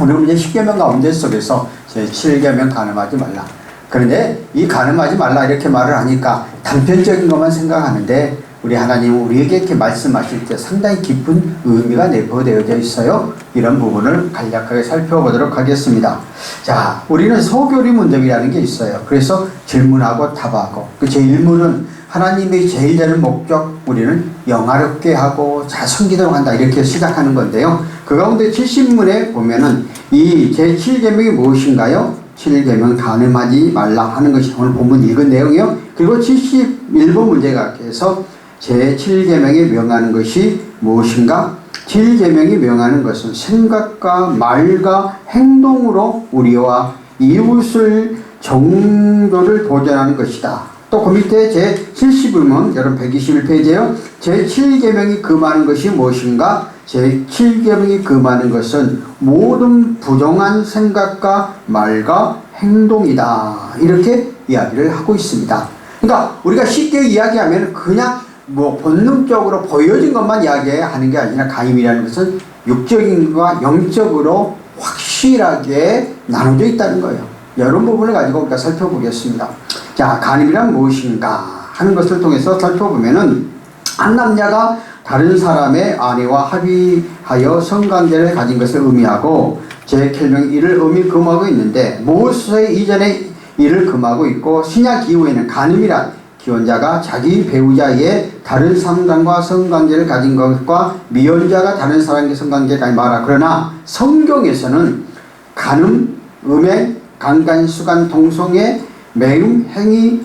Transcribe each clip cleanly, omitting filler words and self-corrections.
오늘 이제 10계명 가운데 속에서 제7계명 간음하지 말라. 그런데 이 간음하지 말라 이렇게 말을 하니까 단편적인 것만 생각하는데 우리 하나님은 우리에게 이렇게 말씀하실 때 상당히 깊은 의미가 내포되어져 있어요. 이런 부분을 간략하게 살펴보도록 하겠습니다. 자, 우리는 소교리 문답이라는 게 있어요. 그래서 질문하고 답하고 그 제1문은 하나님의 제일 되는 목적, 우리는 영화롭게 하고 잘 섬기도록 한다 이렇게 시작하는 건데요. 그 가운데 70문에 보면은 이 제7계명이 무엇인가요? 7계명 간음하지 말라 하는 것이 오늘 본문 읽은 내용이요. 그리고 71번 문제가 해서 제7계명이 명하는 것이 무엇인가? 7계명이 명하는 것은 생각과 말과 행동으로 우리와 이웃을 정도를 보존하는 것이다. 또 그 밑에 제70문, 여러분 121페이지에요. 제7계명이 금하는 것이 무엇인가? 제7계명이 금하는 것은 모든 부정한 생각과 말과 행동이다. 이렇게 이야기를 하고 있습니다. 그러니까 우리가 쉽게 이야기하면 그냥 본능적으로 보여진 것만 이야기하는 게 아니라 간음이라는 것은 육적인 것과 영적으로 확실하게 나눠져 있다는 거예요. 이런 부분을 가지고 우리가 살펴보겠습니다. 자, 간음이란 무엇인가 하는 것을 통해서 살펴보면은 한 남자가 다른 사람의 아내와 합의하여 성관계를 가진 것을 의미하고 제7명 이를 의미 금하고 있는데 모세 이전에 이를 금하고 있고 신약 이후에는 간음이란 기혼자가 자기 배우자의 다른 사람과 성관계를 가진 것과 미혼자가 다른 사람과 성관계를 가진 말아. 그러나 성경에서는 간음, 음행, 강간, 수간, 동성애, 매음행위,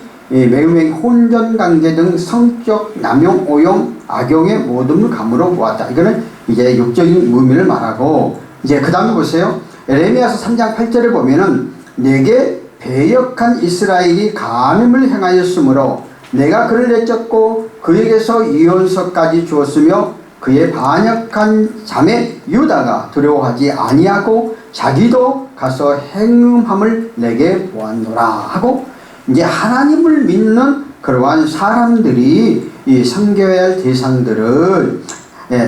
혼전관계 등 성적 남용, 오용, 악용의 모든 감으로 보았다. 이거는 이제 육적인 의미를 말하고 이제 그 다음에 보세요. 에레미야서 3장 8절에 보면은 내게 배역한 이스라엘이 간음을 행하였으므로 내가 그를 내쫓고 그에게서 이혼서까지 주었으며 그의 반역한 자매 유다가 두려워하지 아니하고 자기도 가서 행음함을 내게 보았노라 하고 이제 하나님을 믿는 그러한 사람들이 이 섬겨야 할 대상들은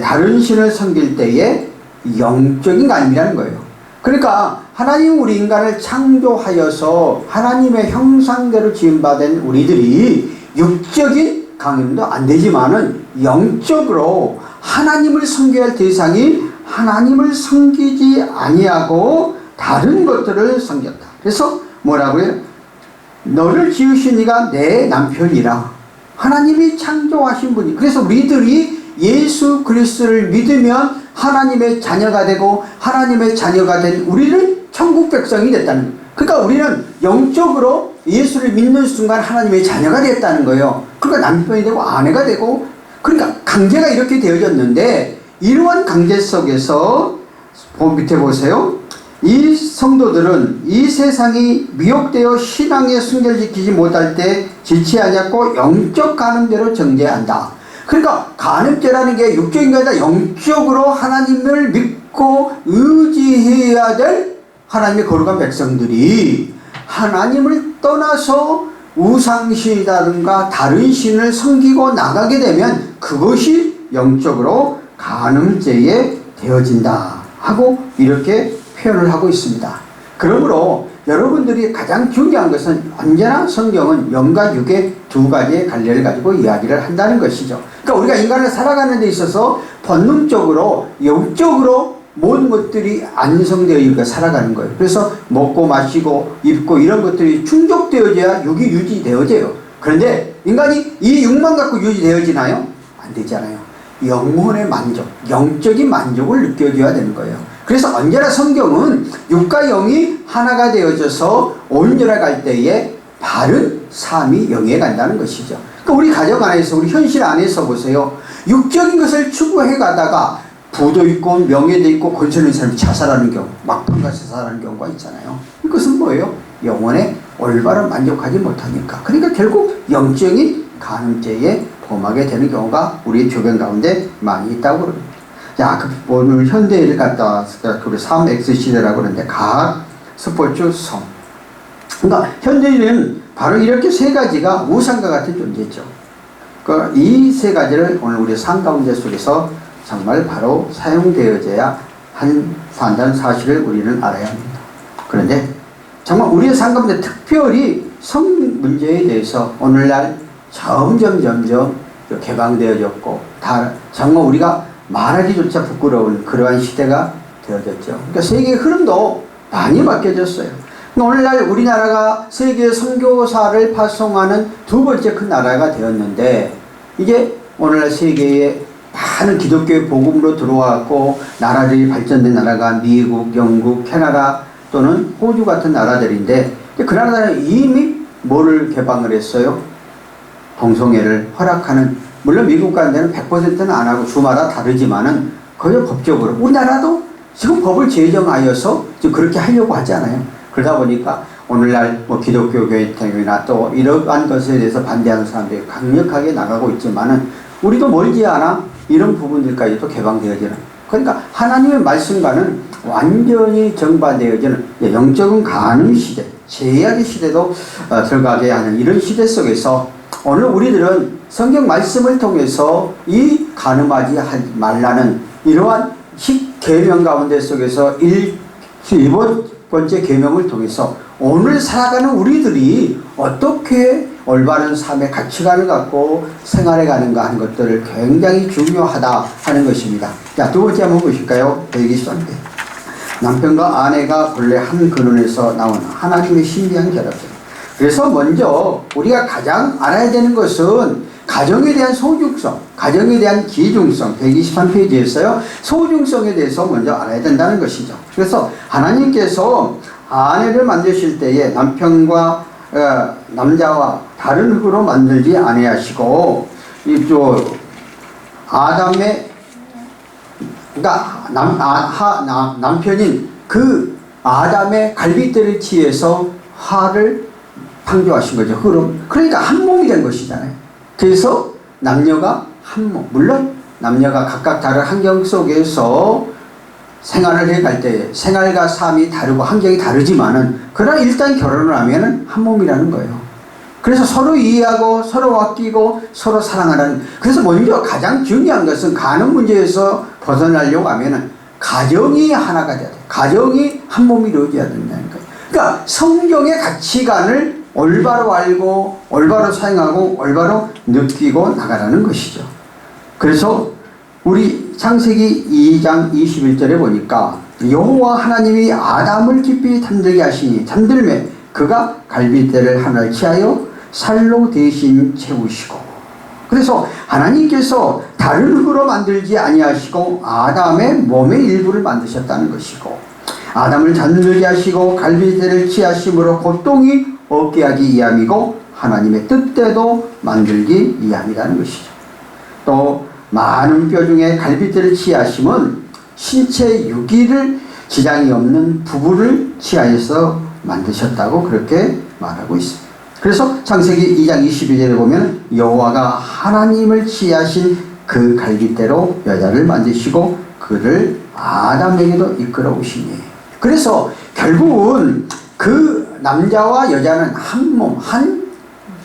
다른 신을 섬길 때에 영적인 간음이라는 거예요. 그러니까 하나님 우리 인간을 창조하여서 하나님의 형상대로 지음받은 우리들이 육적인 강림도 안 되지만은 영적으로 하나님을 섬겨야 할 대상이 하나님을 섬기지 아니하고 다른 것들을 섬겼다. 그래서 뭐라고요? 너를 지으신 이가 내 남편이라. 하나님이 창조하신 분이. 그래서 우리들이 예수 그리스도를 믿으면 하나님의 자녀가 되고 하나님의 자녀가 된 우리는 천국 백성이 됐다는 거예요. 그러니까 우리는 영적으로 예수를 믿는 순간 하나님의 자녀가 됐다는 거예요. 그러니까 남편이 되고 아내가 되고 그러니까 강제가 이렇게 되어졌는데 이러한 강제 속에서 밑에 보세요. 이 성도들은 이 세상이 미혹되어 신앙의 순결 지키지 못할 때 지체하지 않고 영적 간음대로 정죄한다. 그러니까 간음죄라는 게 육적인 게 아니라 영적으로 하나님을 믿고 의지해야 될 하나님의 거룩한 백성들이 하나님을 떠나서 우상신이라든가 다른 신을 섬기고 나가게 되면 그것이 영적으로 간음죄에 되어진다 하고 이렇게 표현을 하고 있습니다. 그러므로 여러분들이 가장 중요한 것은 언제나 성경은 영과 육의 두 가지의 관례를 가지고 이야기를 한다는 것이죠. 그러니까 우리가 인간을 살아가는 데 있어서 본능적으로 영적으로 모든 것들이 안성되어 살아가는 거예요. 그래서 먹고 마시고 입고 이런 것들이 충족되어져야 육이 유지되어져요. 그런데 인간이 이 육만 갖고 유지되어지나요? 안 되잖아요. 영혼의 만족, 영적인 만족을 느껴줘야 되는 거예요. 그래서 언제나 성경은 육과 영이 하나가 되어져서 온전해 갈 때에 바른 삶이 영에 간다는 것이죠. 그러니까 우리 가정 안에서 우리 현실 안에서 보세요. 육적인 것을 추구해 가다가 부도 있고 명예도 있고 권세 있는 사람이 자살하는 경우, 막판과 자살하는 경우가 있잖아요. 이것은 뭐예요? 영혼에 올바로 만족하지 못하니까. 그러니까 결국 영적인 간음죄에 범하게 되는 경우가 우리 주변 가운데 많이 있다고 그럽니다. 자, 오늘 현대를 갔다 왔을 때, 3X 시대라고 그러는데, 과학, 스포츠, 성. 그러니까, 현대인은 바로 이렇게 세 가지가 우상과 같은 존재죠. 그러니까 이 세 가지를 오늘 우리 삶 가운데 속에서 정말 바로 사용되어져야 산다는 사실을 우리는 알아야 합니다. 그런데 정말 우리의 삶 가운데 특별히 성 문제에 대해서 오늘날 점점 개방되어졌고 정말 우리가 말하기조차 부끄러운 그러한 시대가 되어졌죠. 그러니까 세계의 흐름도 많이 바뀌어졌어요. 오늘날 우리나라가 세계 선교사를 파송하는 두 번째 큰 나라가 되었는데, 이게 오늘날 세계에 많은 기독교의 복음으로 들어왔고 나라들이 발전된 나라가 미국, 영국, 캐나다 또는 호주 같은 나라들인데, 그 나라는 이미 뭐를 개방을 했어요? 동성애를 허락하는, 물론 미국 같은 데는 100%는 안 하고 주마다 다르지만은 거의 법적으로, 우리나라도 지금 법을 제정하여서 지금 그렇게 하려고 하잖아요. 그러다 보니까 오늘날 뭐 기독교 교회나 또 이러한 것에 대해서 반대하는 사람들이 강력하게 나가고 있지만은 우리도 멀지 않아 이런 부분들까지도 개방되어지는, 그러니까 하나님의 말씀과는 완전히 정반되어지는 영적인 간음 시대, 제약의 시대도 들어가게 하는 이런 시대 속에서 오늘 우리들은 성경 말씀을 통해서 이 간음하지 말라는 이러한 10계명 가운데 속에서 7번째 계명을 통해서 오늘 살아가는 우리들이 어떻게 올바른 삶의 가치관을 갖고 생활해 가는가 하는 것들을 굉장히 중요하다 하는 것입니다. 자, 두 번째 한번 보실까요? 123개. 남편과 아내가 본래 한 근원에서 나온 하나님의 신비한 결합이죠. 그래서 먼저 우리가 가장 알아야 되는 것은 가정에 대한 소중성, 가정에 대한 기중성, 123페이지에서요, 소중성에 대해서 먼저 알아야 된다는 것이죠. 그래서 하나님께서 아내를 만드실 때에 남자와 다른 흙으로 만들지 아니하시고, 아담의, 그러니까 남편인 그 아담의 갈빗대를 취해서 하를 창조하신 거죠. 그러니까 한 몸이 된 것이잖아요. 그래서 남녀가 한 몸, 물론 남녀가 각각 다른 환경 속에서 생활을 해갈 때 생활과 삶이 다르고 환경이 다르지만은, 그러나 일단 결혼을 하면은 한 몸이라는 거예요. 그래서 서로 이해하고 서로 아끼고 서로 사랑하라는, 그래서 먼저 가장 중요한 것은 간음 문제에서 벗어나려고 하면은 가정이 하나가 돼야 돼. 가정이 한 몸이 이루어져야 된다는 거예요. 그러니까 성경의 가치관을 올바로 알고 올바로 사용하고 올바로 느끼고 나가라는 것이죠. 그래서 우리 창세기 2장 21절에 보니까 여호와 하나님이 아담을 깊이 잠들게 하시니 잠들매 그가 갈빗대를 하나를 취하여 살로 대신 채우시고, 그래서 하나님께서 다른 흙으로 만들지 아니하시고 아담의 몸의 일부를 만드셨다는 것이고, 아담을 잠들게 하시고 갈빗대를 취하심으로 고통이 없게 하기 위함이고 하나님의 뜻대로 만들기 위함이라는 것이죠. 또 많은 뼈 중에 갈빗대를 취하심은 신체 유기를 지장이 없는 부부를 취하여서 만드셨다고 그렇게 말하고 있습니다. 그래서 창세기 2장 22절에 보면 여호와가 하나님을 취하신 그 갈빗대로 여자를 만드시고 그를 아담에게도 이끌어 오시니, 그래서 결국은 그 남자와 여자는 한 몸, 한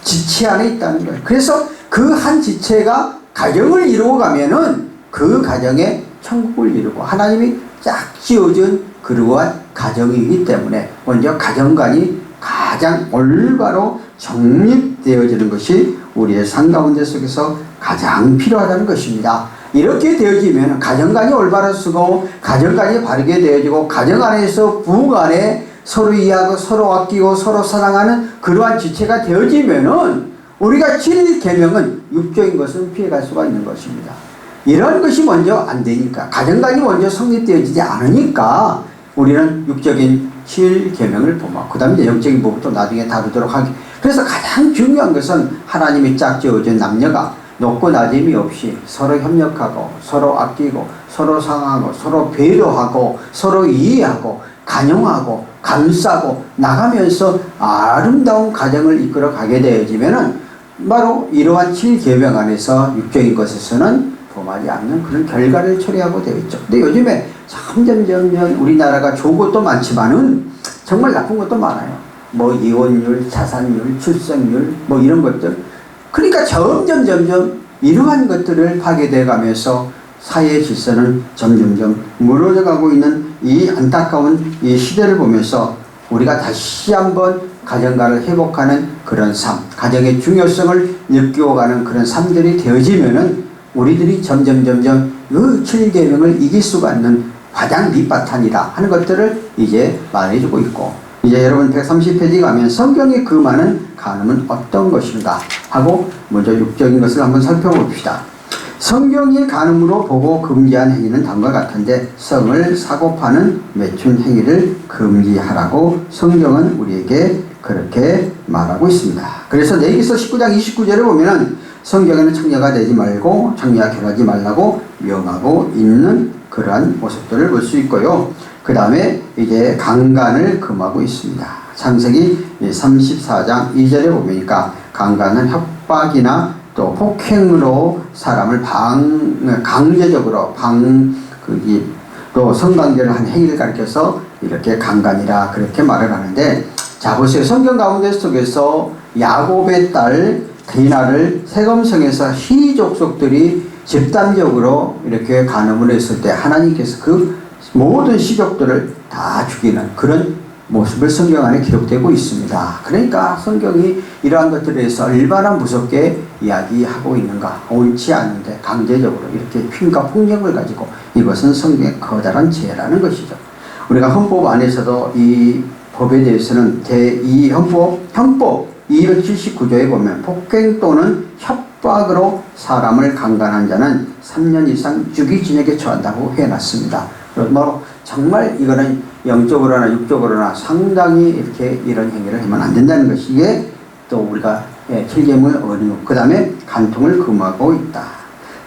지체 안에 있다는 거예요. 그래서 그 한 지체가 가정을 이루어 가면은 그 가정에 천국을 이루고 하나님이 쫙 지어준 그러한 가정이기 때문에 먼저 가정관이 가장 올바로 정립되어지는 것이 우리의 삶 가운데 속에서 가장 필요하다는 것입니다. 이렇게 되어지면 가정관이 올바로 쓰고 가정관이 바르게 되어지고 가정 안에서 부부 간에 서로 이해하고 서로 아끼고 서로 사랑하는 그러한 지체가 되어지면은 우리가 7계명은 육적인 것은 피해갈 수가 있는 것입니다. 이런 것이 먼저 안 되니까, 가정관이 먼저 성립되어지지 않으니까 우리는 육적인 7계명을 범하고 그 다음에 영적인 부분도 나중에 다루도록 하기. 그래서 가장 중요한 것은 하나님이 짝 지어준 남녀가 높고 낮음이 없이 서로 협력하고 서로 아끼고 서로 사랑하고 서로 배려하고 서로 이해하고 간용하고 감싸고 나가면서 아름다운 가정을 이끌어 가게 되어지면은 바로 이러한 7계명 안에서 육적인 것에서는 범하지 않는 그런 결과를 초래하고 되어 있죠. 근데 요즘에 점점 우리나라가 좋은 것도 많지만은 정말 나쁜 것도 많아요. 뭐 이혼율, 자살률, 출생률 뭐 이런 것들. 그러니까 점점 이러한 것들을 파괴돼 가면서 사회의 질서는 점점점 무너져가고 있는 이 안타까운 이 시대를 보면서 우리가 다시 한번 가정가를 회복하는 그런 삶, 가정의 중요성을 느껴가는 그런 삶들이 되어지면은 우리들이 점점 그 7계명을 이길 수가 있는 가장 밑바탕이다 하는 것들을 이제 말해주고 있고, 이제 여러분 130페이지 가면 성경이 금하는 간음은 어떤 것인가 하고 먼저 육적인 것을 한번 살펴봅시다. 성경이 간음으로 보고 금지한 행위는 다음과 같은데, 성을 사고 파는 매춘 행위를 금지하라고 성경은 우리에게 그렇게 말하고 있습니다. 그래서 레위기서 19장 29절에 보면은 성경에는 창녀가 되지 말고 창녀와 결혼하지 말라고 명하고 있는 그러한 모습들을 볼 수 있고요. 그 다음에 이제 강간을 금하고 있습니다. 창세기 34장 2절에 보니까 강간은 협박이나 또 폭행으로 사람을 강제적으로 또 성관계를 한 행위를 가리켜서 이렇게 강간이라 그렇게 말을 하는데, 자 보세요. 성경 가운데 속에서 야곱의 딸 디나를 세검성에서 희족속들이 집단적으로 이렇게 간음을 했을 때 하나님께서 그 모든 시족들을 다 죽이는 그런 모습을 성경 안에 기록되고 있습니다. 그러니까 성경이 이러한 것들에 대해서 얼마나 무섭게 이야기하고 있는가. 옳지 않은데 강제적으로 이렇게 핀과 폭력을 가지고, 이것은 성경의 커다란 죄라는 것이죠. 우리가 헌법 안에서도 이 법에 대해서는 형법 279조에 보면 폭행 또는 협박으로 사람을 강간한 자는 3년 이상 유기징역에 처한다고 해놨습니다. 바로 정말 이거는 영적으로나 육적으로나 상당히 이렇게 이런 행위를 하면 안 된다는 것이, 이게 또 우리가 7계명을 어기고 그 다음에 간통을 금하고 있다.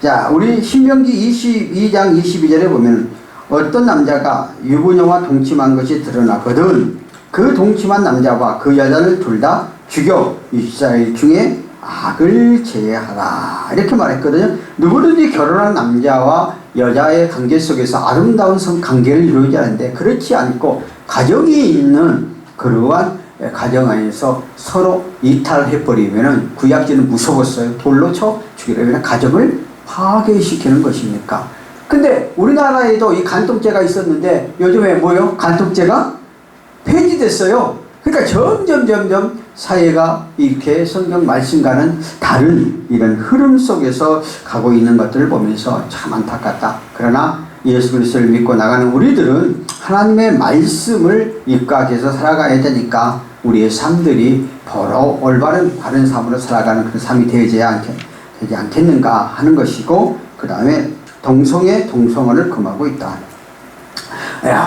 자, 우리 신명기 22장 22절에 보면 어떤 남자가 유부녀와 동침한 것이 드러나거든 그 동침한 남자와 그 여자를 둘 다 죽여 이스라엘 중에 악을 제하라 이렇게 말했거든요. 누구든지 결혼한 남자와 여자의 관계 속에서 아름다운 관계를 이루어야 하는데, 그렇지 않고 가정이 있는 그러한 가정 안에서 서로 이탈해버리면은 구약지는 무서웠어요. 돌로 쳐 죽이려면 가정을 파괴시키는 것이니까. 근데 우리나라에도 이 간통죄가 있었는데 요즘에 뭐요? 간통죄가 폐지됐어요. 그러니까 점점 사회가 이렇게 성경 말씀과는 다른 이런 흐름 속에서 가고 있는 것들을 보면서 참 안타깝다. 그러나 예수 그리스도를 믿고 나가는 우리들은 하나님의 말씀을 입각해서 살아가야 되니까 우리의 삶들이 바로 올바른 바른 삶으로 살아가는 그런 삶이 되지 않겠는가 하는 것이고, 그 다음에 동성애를 금하고 있다.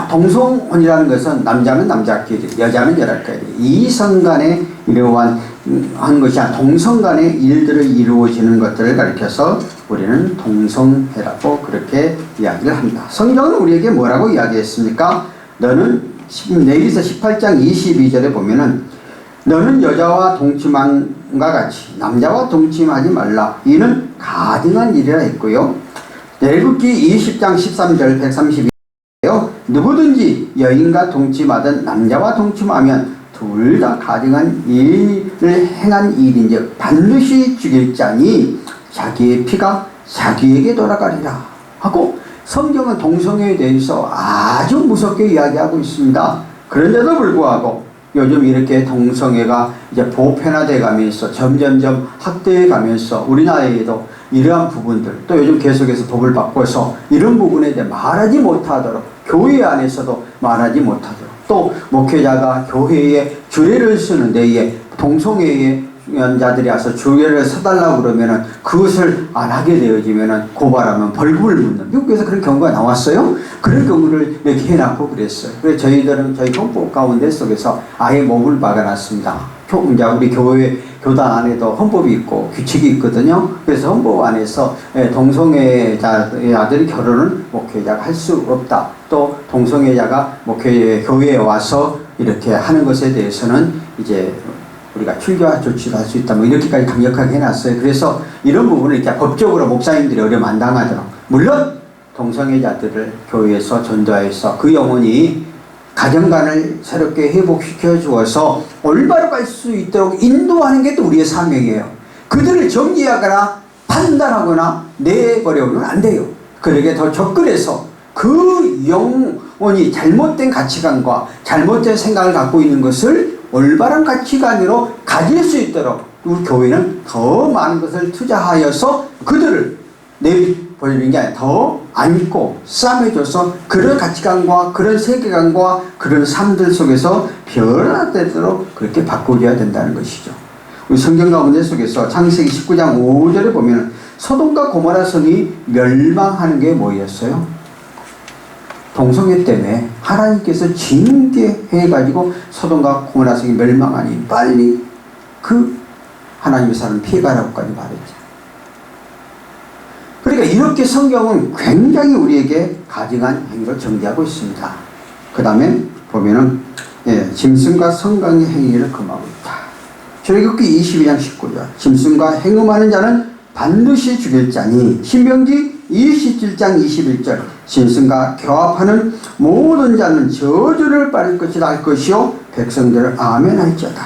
동성혼이라는 것은 남자는 남자끼리, 여자는 여자끼리 이성 간에 이러한 한 것이 아니라 동성 간의 일들을 이루어지는 것들을 가리켜서 우리는 동성애라고 그렇게 이야기를 합니다. 성경은 우리에게 뭐라고 이야기했습니까? 너는 레위기서 18장 22절에 보면은 너는 여자와 동침함과 같이 남자와 동침하지 말라. 이는 가증한 일이라 했고요. 레위기 20장 13절 132요. 누구든지 여인과 동침하든 남자와 동침하면 둘 다 가증한 일을 행한 일인즉 반드시 죽일 자니 자기의 피가 자기에게 돌아가리라 하고, 성경은 동성애에 대해서 아주 무섭게 이야기하고 있습니다. 그런데도 불구하고 요즘 이렇게 동성애가 이제 보편화돼 가면서 점점점 확대해 가면서 우리나라에도 이러한 부분들, 또 요즘 계속해서 법을 바꿔서 이런 부분에 대해 말하지 못하도록, 교회 안에서도 말하지 못하도록, 또 목회자가 교회에 주례를 쓰는 데에 동성애의 연자들이 와서 주례를 서달라고 그러면은 그것을 안 하게 되어지면은 고발하면 벌금을 묻는, 미국에서 그런 경우가 나왔어요. 그런 경우를 이렇게 해놨고 그랬어요. 그래서 저희들은 저희 헌법 가운데 속에서 아예 목을 박아놨습니다. 우리 교회 교단 안에도 헌법이 있고 규칙이 있거든요. 그래서 헌법 안에서 동성애자들이 결혼을 목회자가 할 수 없다. 또 동성애자가 교회에 와서 이렇게 하는 것에 대해서는 이제 우리가 출교와 조치를 할 수 있다. 뭐 이렇게까지 강력하게 해놨어요. 그래서 이런 부분을 이렇게 법적으로 목사님들이 어려움 안 당하도록, 물론 동성애자들을 교회에서 전도하여서 그 영혼이 가정관을 새롭게 회복시켜 주어서 올바로 갈 수 있도록 인도하는 게 또 우리의 사명이에요. 그들을 정죄하거나 판단하거나 내버려오면 안 돼요. 그에게 더 접근해서 그 영혼이 잘못된 가치관과 잘못된 생각을 갖고 있는 것을 올바른 가치관으로 가질 수 있도록 우리 교회는 더 많은 것을 투자하여서 그들을 내버리는 게 아니라 더 안고 싸매줘서 그런 가치관과 그런 세계관과 그런 삶들 속에서 변화되도록 그렇게 바꿔줘야 된다는 것이죠. 우리 성경 가운데 속에서 창세기 19장 5절에 보면 소돔과 고모라 성이 멸망하는 게 뭐였어요? 동성애 때문에 하나님께서 징계해가지고 소돔과 고모라 성이 멸망하니 빨리 그 하나님의 사람 피해가라고까지 말했죠. 그러니까 이렇게 성경은 굉장히 우리에게 가증한 행위를 정죄하고 있습니다. 그 다음에 보면은 짐승과 성강의 행위를 금하고 있다. 출애굽기 22장 19절 짐승과 행음하는 자는 반드시 죽일 자니 신명기 27장 21절 짐승과 교합하는 모든 자는 저주를 받을 것이라 할 것이요 백성들을 아멘할지어다.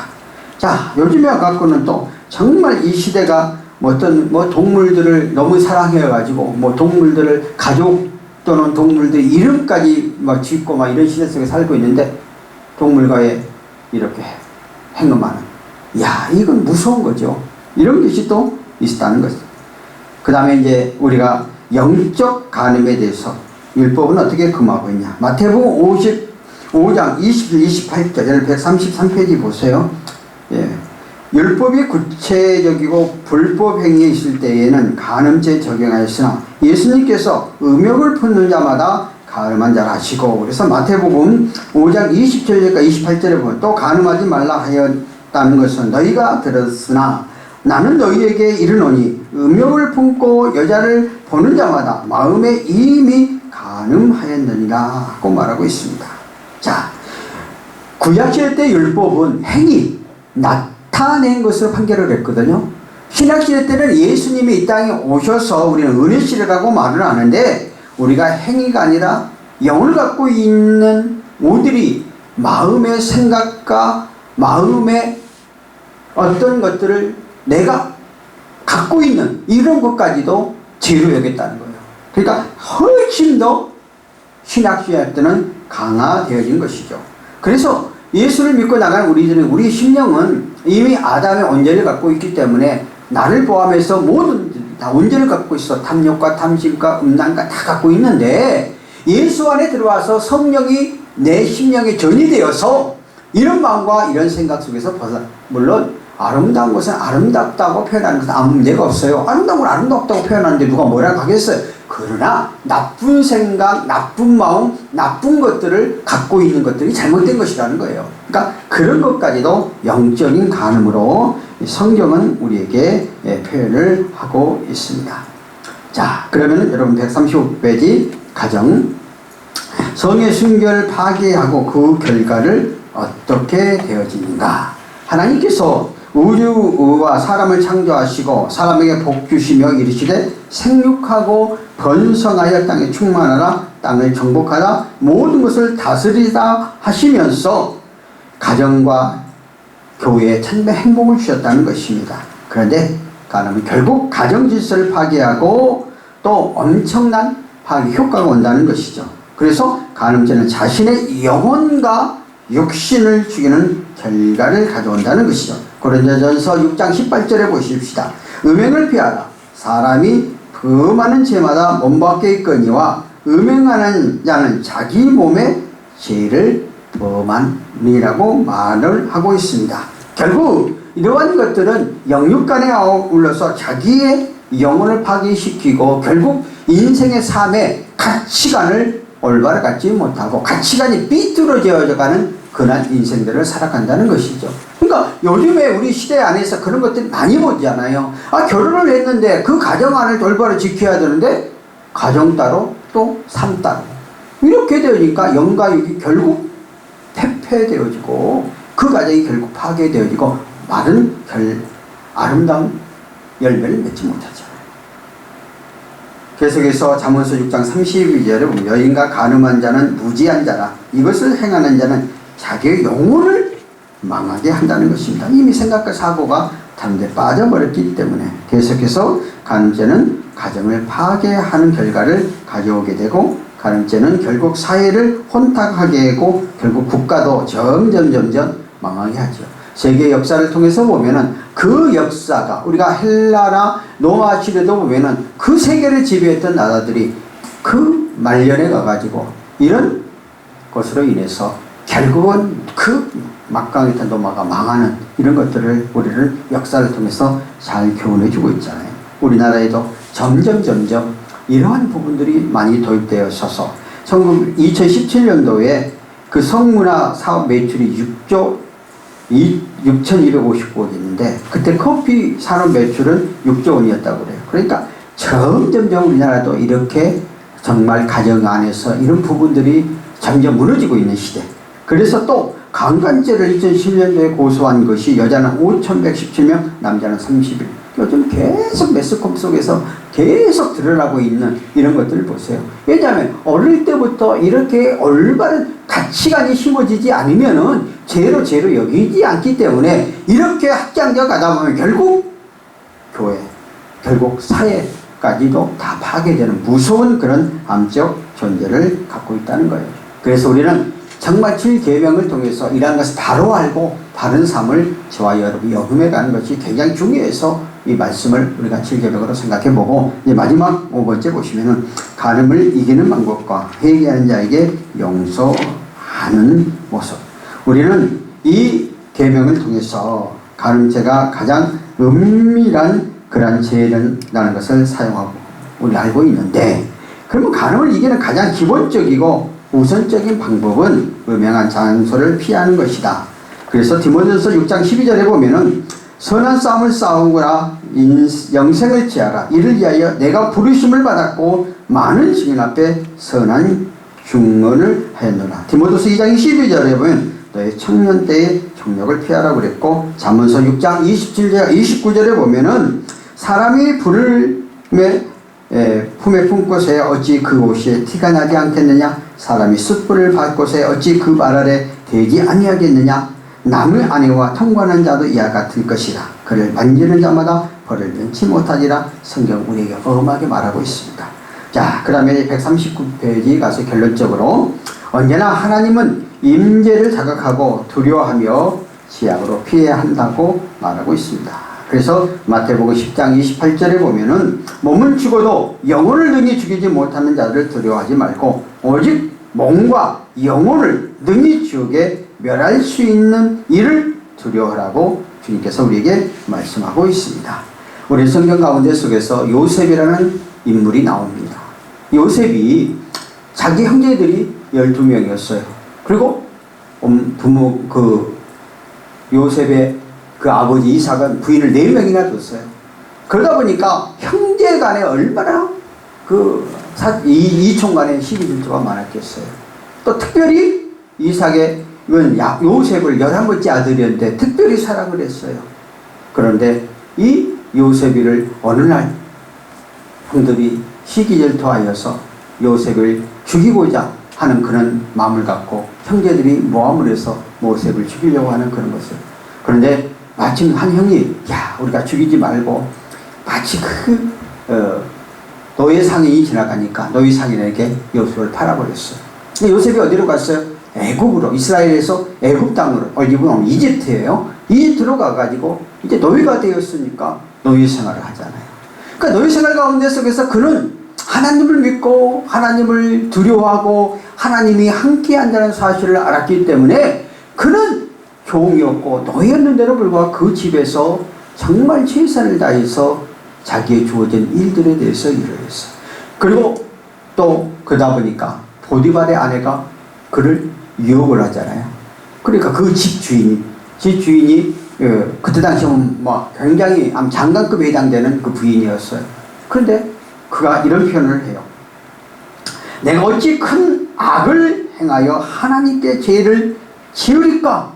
자, 요즘에 갖고는 또 정말 이 시대가 어떤 동물들을 너무 사랑해가지고 동물들을 가족 또는 동물들 이름까지 짓고 이런 시대 속에 살고 있는데 동물과의 이렇게 행음하는, 야, 이건 무서운 거죠. 이런 것이 또 있었다는 거죠. 그 다음에 이제 우리가 영적 간음에 대해서 율법은 어떻게 금하고 있냐. 마태복음 55장 27, 28절 133페이지 보세요. 율법이 구체적이고 불법 행위에 있을 때에는 간음죄 적용하였으나 예수님께서 음욕을 품는 자마다 간음한 자라 하시고, 그래서 마태복음 5장 27절과 28절에 보면 또 간음하지 말라 하였다는 것은 너희가 들었으나 나는 너희에게 이르노니 음욕을 품고 여자를 보는 자마다 마음에 이미 간음하였느니라 하고 말하고 있습니다. 자, 구약시대 때 율법은 행위, 나타낸 것으로 판결을 했거든요. 신약시대 때는 예수님이 이 땅에 오셔서 우리는 은혜시대라고 말을 하는데 우리가 행위가 아니라 영을 갖고 있는 우리들이 마음의 생각과 마음의 어떤 것들을 내가 갖고 있는 이런 것까지도 죄로 여겼다는 거예요. 그러니까 훨씬 더 신약시대 때는 강화되어진 것이죠. 그래서 예수를 믿고 나가는 우리들은 우리 심령은 이미 아담의 온전을 갖고 있기 때문에 나를 포함해서 모든 다 온전을 갖고 있어. 탐욕과 탐심과 음란과 다 갖고 있는데 예수 안에 들어와서 성령이 내 심령에 전이 되어서 이런 마음과 이런 생각 속에서 물론 아름다운 것은 아름답다고 표현하는 것은 아무 문제가 없어요. 아름다운 건 아름답다고 표현하는데 누가 뭐라고 하겠어요. 그러나 나쁜 생각, 나쁜 마음, 나쁜 것들을 갖고 있는 것들이 잘못된 것이라는 거예요. 그러니까 그런 것까지도 영적인 간음으로 성경은 우리에게 표현을 하고 있습니다. 자, 그러면 여러분 135페이지 가정. 성의 순결을 파괴하고 그 결과를 어떻게 되어지는가. 하나님께서 우주와 사람을 창조하시고 사람에게 복 주시며 이르시되 생육하고 번성하여 땅에 충만하라, 땅을 정복하라, 모든 것을 다스리다 하시면서 가정과 교회에 참된 행복을 주셨다는 것입니다. 그런데 간음은 결국 가정 질서를 파괴하고 또 엄청난 파괴 효과가 온다는 것이죠. 그래서 간음죄는 자신의 영혼과 육신을 죽이는 결과를 가져온다는 것이죠. 고린도전서 6장 18절에 보십시다. 음행을 피하라. 사람이 범하는 죄마다 몸밖에 있거니와 음행하는 자는 자기 몸에 죄를 범하니라고 말을 하고 있습니다. 결국 이러한 것들은 영육간에 아울러서 자기의 영혼을 파괴시키고 결국 인생의 삶의 가치관을 올바로 갖지 못하고 가치관이 삐뚤어져 가는 그런 인생들을 살아간다는 것이죠. 그러니까 요즘에 우리 시대 안에서 그런 것들이 많이 보잖아요. 결혼을 했는데 그 가정안을 올바로 지켜야 되는데 가정 따로 또 삶 따로 이렇게 되니까 영과 육이 결국 퇴폐되어지고 그 가정이 결국 파괴되어지고 마른 아름다운 열매를 맺지 못하죠. 계속해서 잠언서 6장 32절에 보면 여인과 간음한 자는 무지한 자라. 이것을 행하는 자는 자기의 영혼을 망하게 한다는 것입니다. 이미 생각과 사고가 다른 데 빠져버렸기 때문에 계속해서 간음죄는 가정을 파괴하는 결과를 가져오게 되고, 가늠죄는 결국 사회를 혼탁하게 하고 결국 국가도 점점 망하게 하죠. 세계 역사를 통해서 보면은 그 역사가, 우리가 헬라나 로마 시대도 보면은 그 세계를 지배했던 나라들이 그 말년에 가가지고 이런 것으로 인해서 결국은 그 막강했던 로마가 망하는 이런 것들을 우리를 역사를 통해서 잘 교훈해주고 있잖아요. 우리나라에도 점점 이러한 부분들이 많이 도입되어 있어서 2017년도에 그 성문화 사업 매출이 6조 6,259억이 있는데, 그때 커피 산업 매출은 6조 원이었다고 그래요. 그러니까 점점 우리나라도 이렇게 정말 가정 안에서 이런 부분들이 점점 무너지고 있는 시대. 그래서 또 강간죄를 2010년도에 고소한 것이 여자는 5,117명, 남자는 31. 요즘 계속 매스컴 속에서 계속 드러나고 있는 이런 것들을 보세요. 왜냐하면 어릴 때부터 이렇게 올바른 가치관이 심어지지 않으면은 죄로 여기지 않기 때문에 이렇게 확장되어 가다 보면 결국 교회, 결국 사회까지도 다 파괴되는 무서운 그런 암적 존재를 갖고 있다는 거예요. 그래서 우리는 정말 7계명을 통해서 이러한 것을 바로 알고 바른 삶을 저와 여러분이 역음해 가는 것이 굉장히 중요해서 이 말씀을 우리가 7계명으로 생각해보고, 이제 마지막 5번째 보시면은 간음을 이기는 방법과 회개하는 자에게 용서하는 모습. 우리는 이 계명을 통해서 간음죄가 가장 은밀한 그런 죄라는 것을 사용하고 우리 알고 있는데, 그러면 간음을 이기는 가장 기본적이고 우선적인 방법은 음행한 장소를 피하는 것이다. 그래서 디모데전서 6장 12절에 보면은 선한 싸움을 싸우거나 영생을 취하라. 이를 위하여 내가 부르심을 받았고 많은 증인 앞에 선한 중언을 하였노라. 디모데전서 2장 22절에 보면 너의 청년 때의 정욕을 피하라고 그랬고, 잠언서 6장 27절 29절에 보면은 사람이 품에 품고서 어찌 그 옷에 티가 나지 않겠느냐? 사람이 숯불을 받고서 어찌 그 말 아래 되지 아니하겠느냐? 남의 아내와 통관한 자도 이와 같을 것이라. 그를 만지는 자마다 벌을 면치 못하리라. 성경 우리에게 엄하게 말하고 있습니다. 자, 그 다음에 139페이지 가서 결론적으로 언제나 하나님은 임재를 자각하고 두려워하며 지약으로 피해야 한다고 말하고 있습니다. 그래서 마태복음 10장 28절에 보면은 몸은 죽어도 영혼을 능히 죽이지 못하는 자들을 두려워하지 말고 오직 몸과 영혼을 능히 지옥에 멸할 수 있는 이를 두려워하라고 주님께서 우리에게 말씀하고 있습니다. 우리 성경 가운데 속에서 요셉이라는 인물이 나옵니다. 요셉이 자기 형제들이 12명이었어요. 그리고 요셉의 그 아버지 이삭은 부인을 4명이나 뒀어요. 그러다 보니까 형제 간에 얼마나 이총 간에 시기 질투가 많았겠어요. 또 특별히 이삭의 요셉을 11번째 아들이었는데 특별히 사랑을 했어요. 그런데 이 요셉이를 어느 날 형들이 시기 질투하여서 요셉을 죽이고자 하는 그런 마음을 갖고 형제들이 모함을 해서 요셉을 죽이려고 하는 그런 것을. 그런데 마침 한 형이 우리가 죽이지 말고 마치 노예 상인이 지나가니까 노예 상인에게 요셉을 팔아버렸어요. 근데 요셉이 어디로 갔어요? 애굽으로, 이스라엘에서 애굽 땅으로, 이집은 이집트예요. 이집트로 가가지고 이제 노예가 되었으니까 노예 생활을 하잖아요. 그러니까 노예 생활 가운데 속에서 그는 하나님을 믿고 하나님을 두려워하고 하나님이 함께 한다는 사실을 알았기 때문에 그는 종이었고 노예였는데도 불구하고 그 집에서 정말 최선을 다해서 자기의 주어진 일들에 대해서 일을 했어요. 그리고 또 그러다 보니까 보디발의 아내가 그를 유혹을 하잖아요. 그러니까 그 집주인이 그때 당시 굉장히 장관급에 해당되는 그 부인이었어요. 그런데 그가 이런 표현을 해요. 내가 어찌 큰 악을 행하여 하나님께 죄를 지으리까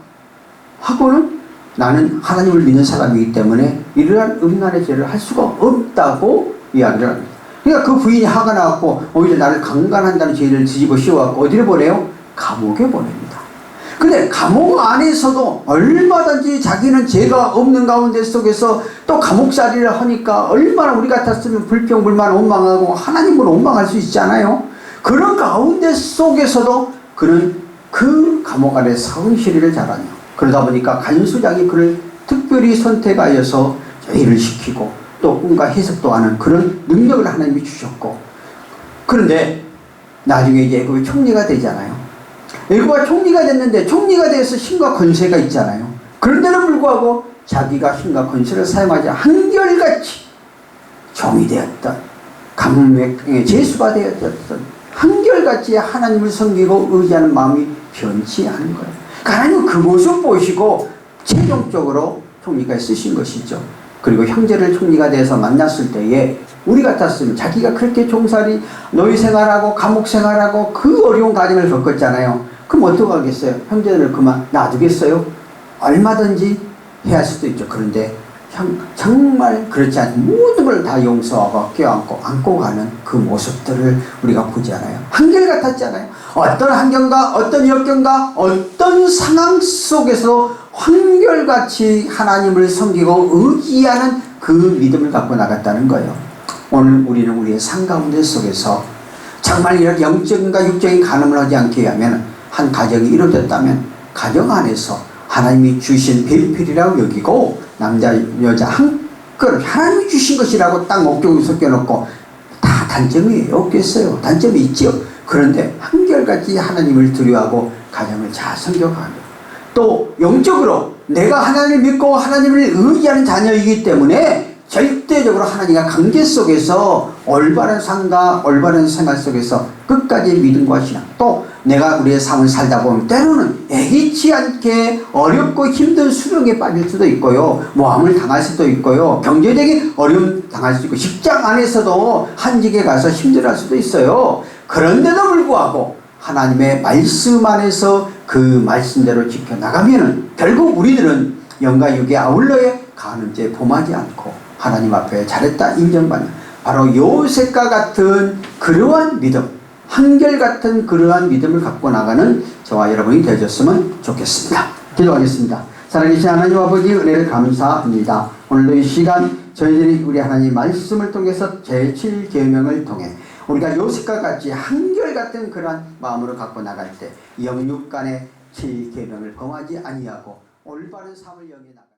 하고는 나는 하나님을 믿는 사람이기 때문에 이러한 음란의 죄를 할 수가 없다고 이야기를 합니다. 그러니까 그 부인이 화가 나갖고 오히려 나를 강간한다는 죄를 뒤집어 씌워갖고 어디를 보내요? 감옥에 보냅니다. 근데 감옥 안에서도 얼마든지 자기는 죄가 없는 가운데 속에서 또 감옥살이를 하니까 얼마나 우리 같았으면 불평불만 원망하고 하나님을 원망할 수 있잖아요. 그런 가운데 속에서도 그는 그 감옥 안에 성실히를 잘하냐. 그러다 보니까 간수장이 그를 특별히 선택하여서 일을 시키고 또 꿈과 해석도 하는 그런 능력을 하나님이 주셨고, 그런데 나중에 이제 애굽의 총리가 되잖아요. 애굽의 총리가 됐는데 총리가 돼서 힘과 권세가 있잖아요. 그런데도 불구하고 자기가 힘과 권세를 사용하지 한결같이 종이 되었던 감옥의 죄수가 되었던 한결같이 하나님을 섬기고 의지하는 마음이 변치 않은 거예요. 하나님은 그 모습 보시고 최종적으로 총리가 쓰신 것이죠. 그리고 형제를 총리가 돼서 만났을 때에 우리 같았으면 자기가 그렇게 종살이 노예 생활하고 감옥 생활하고 그 어려운 과정을 겪었잖아요. 그럼 어떡하겠어요? 형제를 그만 놔두겠어요? 얼마든지 해야 할 수도 있죠. 그런데 정말 그렇지 않은 모든 걸 다 용서하고 껴안고 안고 가는 그 모습들을 우리가 보지 않아요? 한결같았잖아요. 어떤 환경과 어떤 역경과 어떤 상황 속에서 한결같이 하나님을 섬기고 의지하는 그 믿음을 갖고 나갔다는 거예요. 오늘 우리는 우리의 삶 가운데 속에서 정말 이렇게 영적인가 육적인 간음을 하지 않게 하면 한 가정이 이루어졌다면 가정 안에서 하나님이 주신 배필이라고 여기고 남자 여자 한 그릇 하나님이 주신 것이라고 딱 목적을 섞여놓고 다 단점이 없겠어요. 단점이 있죠. 그런데 한결같이 하나님을 두려워하고 가정을 잘 섬겨가고 또 영적으로 내가 하나님을 믿고 하나님을 의지하는 자녀이기 때문에 절대적으로 하나님과 관계 속에서 올바른 삶과 올바른 생활 속에서 끝까지 믿음과 신앙, 또 내가 우리의 삶을 살다 보면 때로는 애기치 않게 어렵고 힘든 수렁에 빠질 수도 있고요, 모함을 당할 수도 있고요, 경제적인 어려움 당할 수도 있고, 직장 안에서도 한직에 가서 힘들어할 수도 있어요. 그런데도 불구하고 하나님의 말씀 안에서 그 말씀대로 지켜나가면은 결국 우리들은 영과 육의 아울러에 간음죄에 범하지 않고 하나님 앞에 잘했다 인정받는 바로 요셉과 같은 그러한 믿음, 한결같은 그러한 믿음을 갖고 나가는 저와 여러분이 되셨으면 좋겠습니다. 기도하겠습니다. 사랑하신 하나님 아버지, 은혜를 감사합니다. 오늘도 이 시간 저희들이 우리 하나님 말씀을 통해서 제7계명을 통해 우리가 요셉과 같이 한결같은 그러한 마음으로 갖고 나갈 때 영육간의 7계명을 범하지 아니하고 올바른 삶을 영해 나가